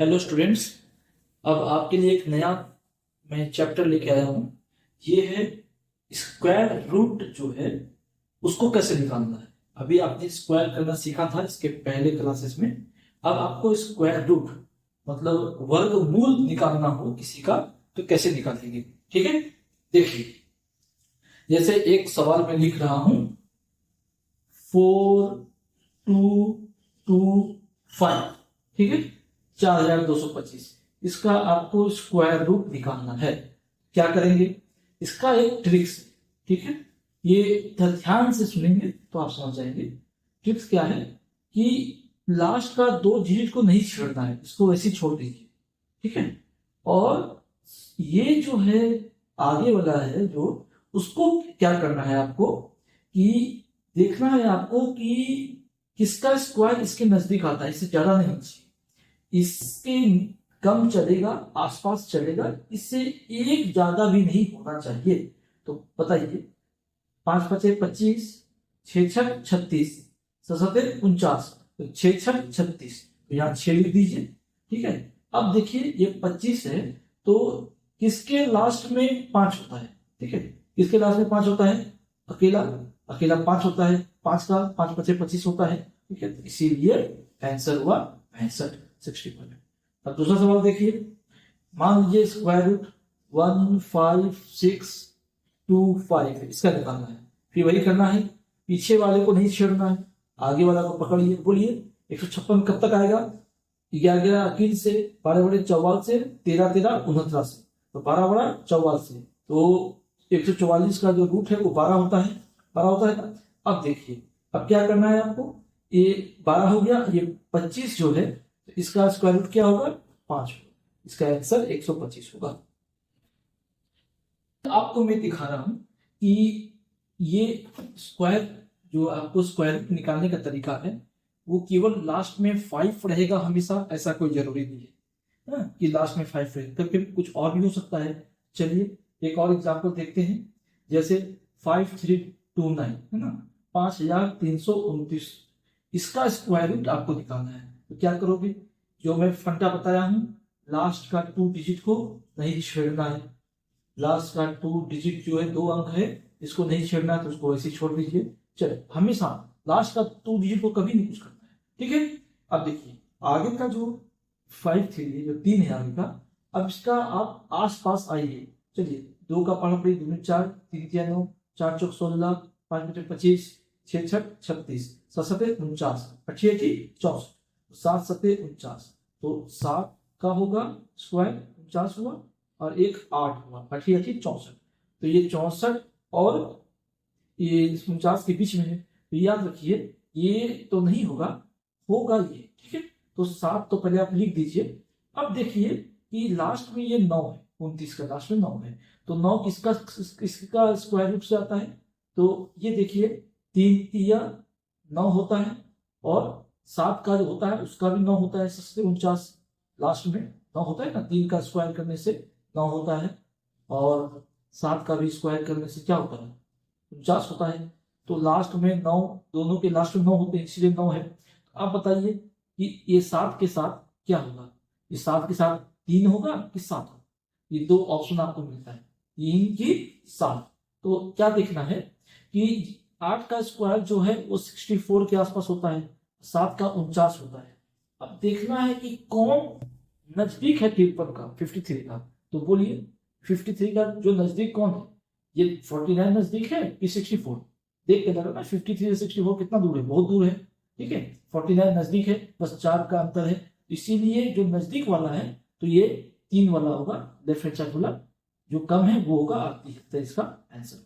Hello students. अब आपके लिए एक नया मैं चैप्टर लेके आया हूँ। ये है स्क्वायर रूट जो है उसको कैसे निकालना है। अभी आपने स्क्वायर करना सीखा था इसके पहले क्लासेस में। अब आपको स्क्वायर रूट मतलब वर्गमूल निकालना हो किसी का तो कैसे निकालेंगे। ठीक है, देखिए जैसे एक सवाल में लिख रहा हूं 4225, ठीक है, 4225। इसका आपको स्क्वायर रूट निकालना है। क्या करेंगे, इसका एक ट्रिक्स, ठीक है, ये ध्यान से सुनेंगे तो आप समझ जाएंगे। ट्रिक्स क्या है कि लास्ट का 2 डिजिट को नहीं छेड़ना है, इसको वैसे ही छोड़ दीजिए, ठीक है। और ये जो है आगे वाला है जो, उसको क्या करना है आपको कि देखना है आपको कि किसका स्क्वायर इसके नजदीक आता है, इससे ज्यादा नहीं चाहिए, इसके कम चलेगा, आसपास चलेगा, इससे एक ज्यादा भी नहीं होना चाहिए। तो बताइए, 5 पचे 25, 6 छक 36, 7 सते 49, तो 6 छक 36, तो यहाँ 6 लिख दीजिए, ठीक है। अब देखिए ये 25 है तो किसके लास्ट में 5 होता है, ठीक है, किसके लास्ट में 5 होता है, अकेला अकेला 5 होता है, 5 का 5 पचे 25 होता है, ठीक है। इसीलिए आंसर हुआ 65, 65। अब दूसरा सवाल देखिए, मान लीजिए स्क्वायर रूट 15625, इसका निकालना है। फिर वही करना है, पीछे वाले को नहीं छेड़ना है, आगे वाला को पकड़िए। बोलिए 156 कब तक आएगा, 11 21 से, 12 बड़े 44 से, 13 13 69 से, तो 12 बड़ा 44 से, तो 144 का जो रूट है वो 12 होता है, 12 होता है ना। अब देखिए अब क्या करना है आपको, ये 12 हो गया, ये 25 जो है तो इसका स्क्वायर रूट क्या होगा, 5 होगा, इसका आंसर 125 होगा। आपको मैं दिखा रहा हूं कि ये स्क्वायर जो आपको स्क्वायर रूट निकालने का तरीका है वो केवल लास्ट में 5 रहेगा हमेशा, ऐसा कोई जरूरी नहीं है ना कि लास्ट में 5 रहेगा, तो फिर कुछ और भी हो सकता है। चलिए एक और एग्जांपल देखते हैं, जैसे 5329 है ना, 5329, इसका स्क्वायर रूट आपको निकालना है। तो क्या करोगे, जो मैं फंडा बताया हूं, लास्ट का 2 डिजिट को नहीं छेड़ना है, लास्ट का 2 डिजिट जो है 2 अंक है, इसको नहीं छेड़ना है तो उसको ऐसे छोड़ दीजिए। चले, हमेशा लास्ट का 2 डिजिट को कभी नहीं कुछ करना है, ठीक है। अब देखिए आगे का जो 53 है, जो 3 है आगे का, अब इसका आप आस पास आइए। चलिए 2 का पाना पड़ी 2 4, 3 3 9, 4 चौक 16, 5 5 25, 6 छक 36, 7 सते 49, 8 8 64, 7 सते 49, तो 7 का होगा स्क्वायर 49 हुआ, और एक 8 हुआ, 8 8 64, तो ये 64 और ये 49 के बीच में है, तो याद रखिए ये तो नहीं होगा, होगा ये, ठीक है। तो 7 तो पहले आप लिख दीजिए। अब देखिए कि लास्ट में ये 9 है, 29 का लास्ट में 9 है, तो 9 किसका स्क्वायर रूट से आता है, तो ये देखिए 3 तिया 9 होता है, और 7 का जो होता है उसका भी 9 होता है, 49 लास्ट में 9 होता है ना, 3 का स्क्वायर करने से 9 होता है, और 7 का भी स्क्वायर करने से क्या होता है, 49 होता है। तो लास्ट में 9, दोनों के लास्ट में 9 होते हैं, इसलिए 9 है। तो आप बताइए कि ये 7 के साथ क्या होगा, ये 7 के साथ 3 होगा कि 7 होगा, ये 2 ऑप्शन आपको मिलता है, 3 की 7। तो क्या देखना है कि 8 का स्क्वायर जो है वो 64 के आसपास होता है, 7 का 49 होता है। अब देखना है कि कौन नजदीक है 53 का, 53 का। तो बोलिए 53 का जो नजदीक कौन है, ये 49 नजदीक है कि 64, देख के लगा ना 53 से 64 कितना दूर है, बहुत दूर है, ठीक है। 49 नजदीक है, बस 4 का अंतर है, इसीलिए जो नजदीक वाला है तो ये 3 वाला होगा, लेफ्ट हैंड साइड वाला, जो कम है वो होगा 78, इसका आंसर,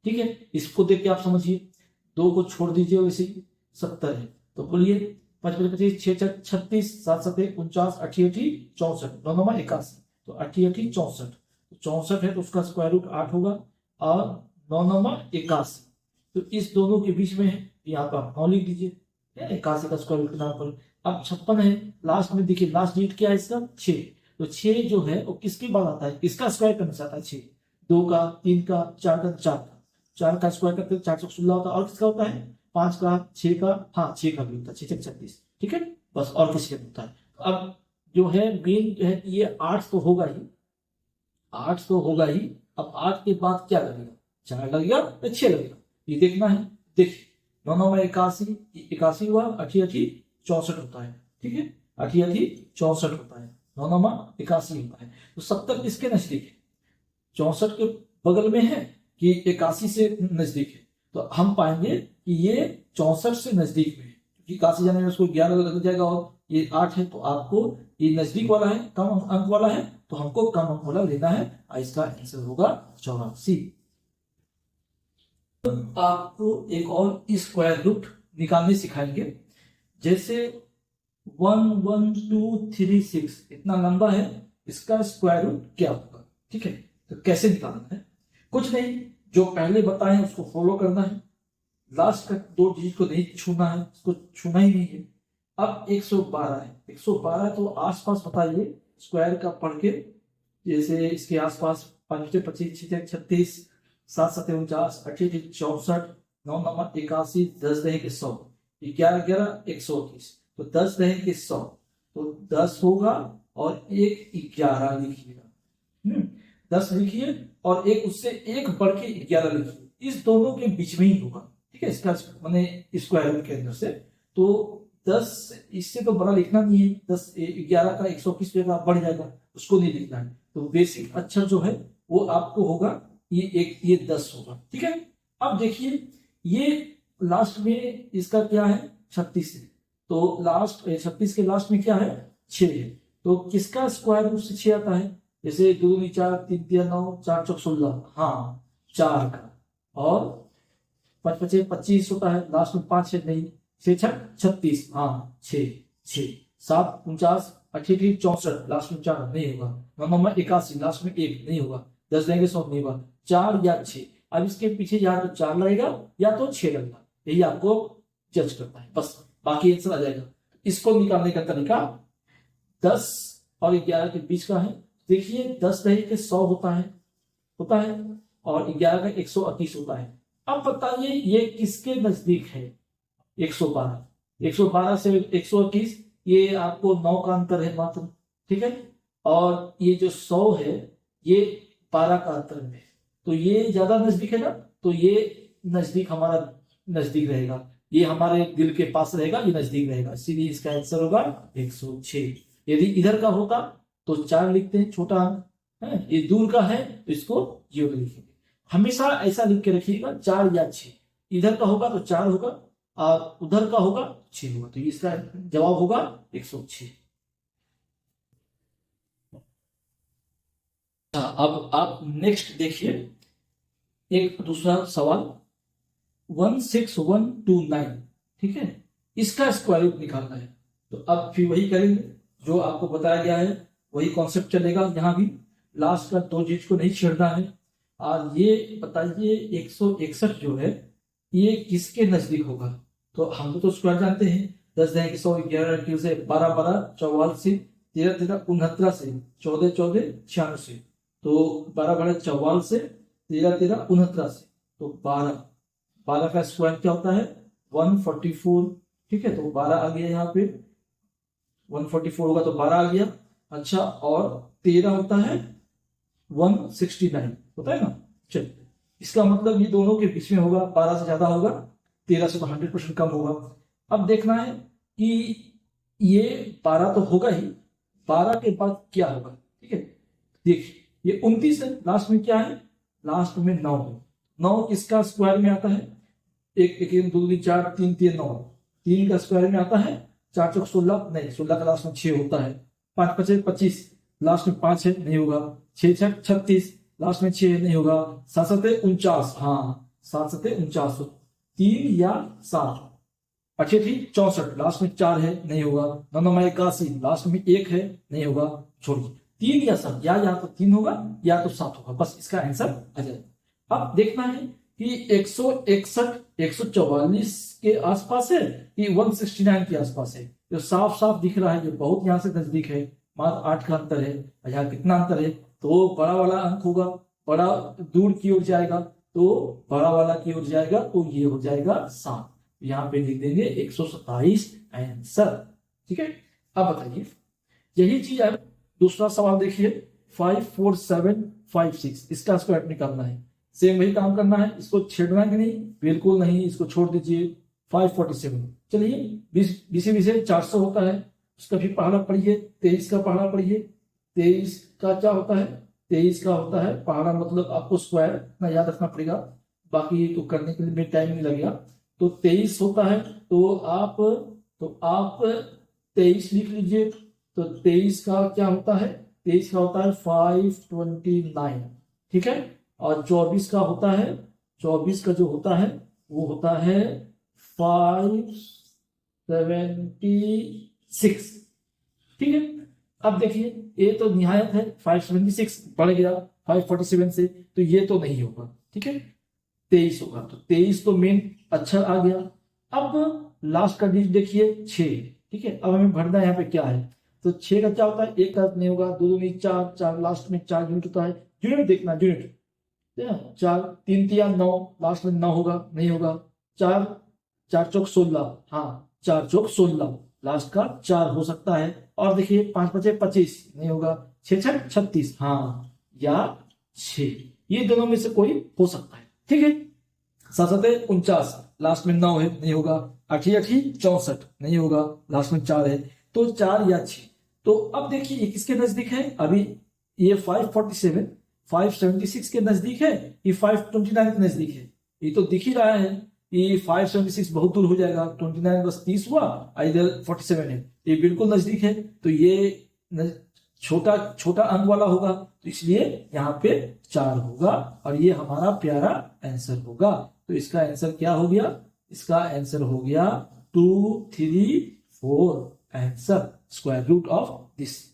ठीक है। इसको देख के आप समझिए, 2 को छोड़ दीजिए, वैसे 70 है, तो बोलिए 5 5 25, 6 6 36, 7 7 49, 8 8 64, 9 9 81, तो 8 8 64, 64 है तो उसका स्क्वायर रूट 8 होगा, और 9 9 81, तो इस दोनों के बीच में है, यहाँ पर आप 9 लिख दीजिए, 81 का स्क्वायर रूट नाम पर। अब 56 है, लास्ट में देखिए लास्ट डिजिट क्या है इसका, 6, तो 6 जो है वो किसके बाद आता है, किसका स्क्वायर करना चाहता है, 6, 2 का 3 का 4 का 4 का स्क्वायर करते 416 होता है, और किसका होता है 5 का 6 का, हाँ 6 का भी होता है, 6 6 36, ठीक है, बस और किसी का होता है। अब जो है मेन जो है ये 8 तो होगा ही, 8 तो होगा ही। अब 8 के बाद क्या लगेगा, 4 लगेगा या 6 लगेगा, ये देखना है। देखिए 9 9 में 81, 81 हुआ, 8 8 64 होता है, ठीक है, 8 8 64 होता है, 9 9 में 81 होता है। तो 70 किसके नजदीक है, 64 के बगल में है कि 81 से नजदीक है। तो हम पाएंगे कि ये 64 से नजदीक में है, क्योंकि 81 जाने में उसको 11 लग जाएगा और ये 8 है, तो आपको ये नजदीक वाला है, कम अंक वाला है, तो हमको कम अंक वाला लेना है। इसका आंसर होगा 84। आपको एक और स्क्वायर रूट निकालने सिखाएंगे। जैसे 1 1 2 3 6 इतना लंबा है, इसका स्क्वायर रूट क्या होगा, ठीक है। तो कैसे निकालना है, कुछ नहीं, जो पहले बताए उसको फॉलो करना है। लास्ट का 2 डिजिट को नहीं छूना है, उसको छूना ही नहीं है। अब 112 है, 112 तो आसपास बताइए स्क्वायर का पढ़ के। जैसे इसके आसपास 5 25 36 7 7 49 8 64 9 9 81 10 रहे के 100 11 11 121, तो 10 रहे के 100, तो 10 होगा और एक 11 लिखिएगा। 10 लिखिए और एक उससे एक बढ़ के 11 लिखिए, इस दोनों के बीच में ही होगा, ठीक है, इसका मैंने स्क्वायर रूट के अंदर से। तो 10 इससे तो बड़ा लिखना नहीं है, 10 11 का 121 बढ़ जाएगा, उसको नहीं लिखना है। तो बेसिक अक्षर जो है वो आपको होगा ये 10 होगा, ठीक है। अब देखिए ये लास्ट में इसका क्या है, 36 है, तो लास्ट 36 के लास्ट में क्या है, 6 है। तो किसका स्क्वायर रूट से 6 आता है, जैसे 2 2 4 3 3 9 4 4 16, हाँ 4 का, और 5 5 25 होता है, लास्ट में 5 है, नहीं 6 6 36, हाँ 6 6 7 49 88 64, लास्ट में 4 नहीं होगा, 9 9 में 81, लास्ट में 1 नहीं होगा, 10 देंगे 100 नहीं होगा, 4 या 6। अब इसके पीछे या तो 4 लगेगा या तो 6 लगेगा, यही आपको जज करना है, बस बाकी आंसर आ जाएगा। इसको निकालने का तरीका 10 और 11 के बीच का है। देखिए 10 रहे के 100 होता है और 11 का 121 होता है। अब बताइए ये किसके नजदीक है, 112 से 121, ये आपको 9 का अंतर है मात्र, ठीक है। और ये जो 100 है ये 12 का अंतर में है, तो ये ज्यादा नजदीक है ना, तो ये नजदीक हमारा नजदीक रहेगा, ये हमारे दिल के पास रहेगा, ये नजदीक रहेगा, इसीलिए इसका आंसर होगा 106। यदि इधर का होता तो 4 लिखते हैं, छोटा अंक है, ये दूर का है तो इसको 0 लिखेंगे। हमेशा ऐसा लिख के रखिएगा 4 या 6, इधर का होगा तो 4 होगा और उधर का होगा 6 होगा, तो इसका जवाब होगा 106। अब आप नेक्स्ट देखिए एक दूसरा सवाल 16129, ठीक है, इसका स्क्वायर रूट निकालना है। तो अब फिर वही करेंगे जो आपको बताया गया है, वही कॉन्सेप्ट चलेगा, यहाँ भी लास्ट का 2 डिजिट को नहीं छेड़ना है। और ये बताइए 161 जो है ये किसके नजदीक होगा, तो हम तो स्क्वायर जानते हैं, 10 देंगे 100, 11 से 12 12 44, 13 13 69 से 14 14 96, तो 12 12 44 से 13 13 69 से, तो 12 का स्क्वायर क्या होता है 144, ठीक है, तो 12 आ गया यहाँ पे, 144 होगा तो 12 आ गया। अच्छा, और 13 होता है 169 होता है ना, चल इसका मतलब ये दोनों के बीच में होगा, 12 से ज्यादा होगा, 13 से तो 100% कम होगा। अब देखना है कि ये 12 तो होगा ही, 12 के बाद क्या होगा, ठीक है। देखिए ये 29 है, लास्ट में क्या है, लास्ट में 9 है, 9 किसका स्क्वायर में आता है, एक 2 3 4 3 3 9, 3 का स्क्वायर में आता है 4 4 16, नहीं 16 का लास्ट में 6 होता है, 5 5 25, लास्ट में 5 है, नहीं होगा, 6 6 36, लास्ट में 6 नहीं होगा, 7 7 49, हाँ 7 7 49, 3 या 7, 88 64, लास्ट में 4 है, नहीं होगा, 9 9 81, लास्ट में 1 है, नहीं होगा, छोड़िए 3 या 7, या तो 3 होगा या तो 7 होगा, बस इसका आंसर आ जाएगा। अब देखना है कि 161 144 के आसपास है कि 169 के आसपास है, जो साफ साफ दिख रहा है, जो बहुत यहाँ से नजदीक है, मात्र 8 का अंतर है, यहाँ कितना अंतर है, तो बड़ा वाला अंक होगा, बड़ा दूर की ओर जाएगा, तो बड़ा वाला की ओर जाएगा, तो ये हो जाएगा 7, यहाँ पे लिख देंगे 127 आंसर, ठीक है। अब बताइए यही चीज है। दूसरा सवाल देखिए, 5 4 7 5 6, इसका स्क्वायर निकालना है। सेम वही काम करना है। इसको छेड़ना कि नहीं? बिल्कुल नहीं, इसको छोड़ दीजिए। 547, चलिए 20 से 400 होता है, उसका भी पहाड़ा पढ़िए। 23 का पहाड़ा पढ़िए। 23 का क्या होता है? 23 का होता है पहाड़ा, मतलब आपको स्क्वायर ना याद रखना पड़ेगा, बाकी तो करने के लिए टाइम नहीं लगेगा। तो 23 होता है, तो आप 23 लिख लीजिए। तो 23 का क्या होता है? 23 का होता है 529, ठीक है। और 24 का होता है, 24 का जो होता है वो होता है 576, ठीक है। अब देखिए, ये तो निहायत है, 576 बढ़ गया 547 से, तो ये तो नहीं होगा, ठीक है। 23 होगा, तो 23 तो मेन अक्षर आ गया। अब लास्ट का डिजिट देखिए 6, ठीक है। अब हमें भरना है यहाँ पे क्या है, तो 6 का क्या होता है? एक का नहीं होगा, दो नहीं, चार, चार लास्ट में 4 यूनिट होता है। यूनिट देखना, यूनिट 4, 3 तिया 9, लास्ट में 9 होगा, नहीं होगा। 4 4 चौक 16, हाँ 4 चौक 16, लास्ट का 4 हो सकता है। और देखिए 5 5 25, नहीं होगा। 6 6 36, हाँ या 6, ये दोनों में से कोई हो सकता है, ठीक है। 7 49, लास्ट में 9 है, नहीं होगा। 8 8 64, नहीं होगा, लास्ट में 4 है, तो 4 या 6। तो अब देखिए ये किसके नजदीक है? अभी ये 547 576 के नजदीक है, ये 529 के नजदीक है। ये तो दिख ही रहा है, ये 576 बहुत दूर हो जाएगा, 29 बस 30 हुआ, इधर 47 है, ये बिल्कुल नजदीक है। तो ये छोटा छोटा अंक वाला होगा, तो इसलिए यहाँ पे 4 होगा, और ये हमारा प्यारा आंसर होगा। तो इसका आंसर क्या हो गया? इसका आंसर हो गया 2 3 4, answer square root of this.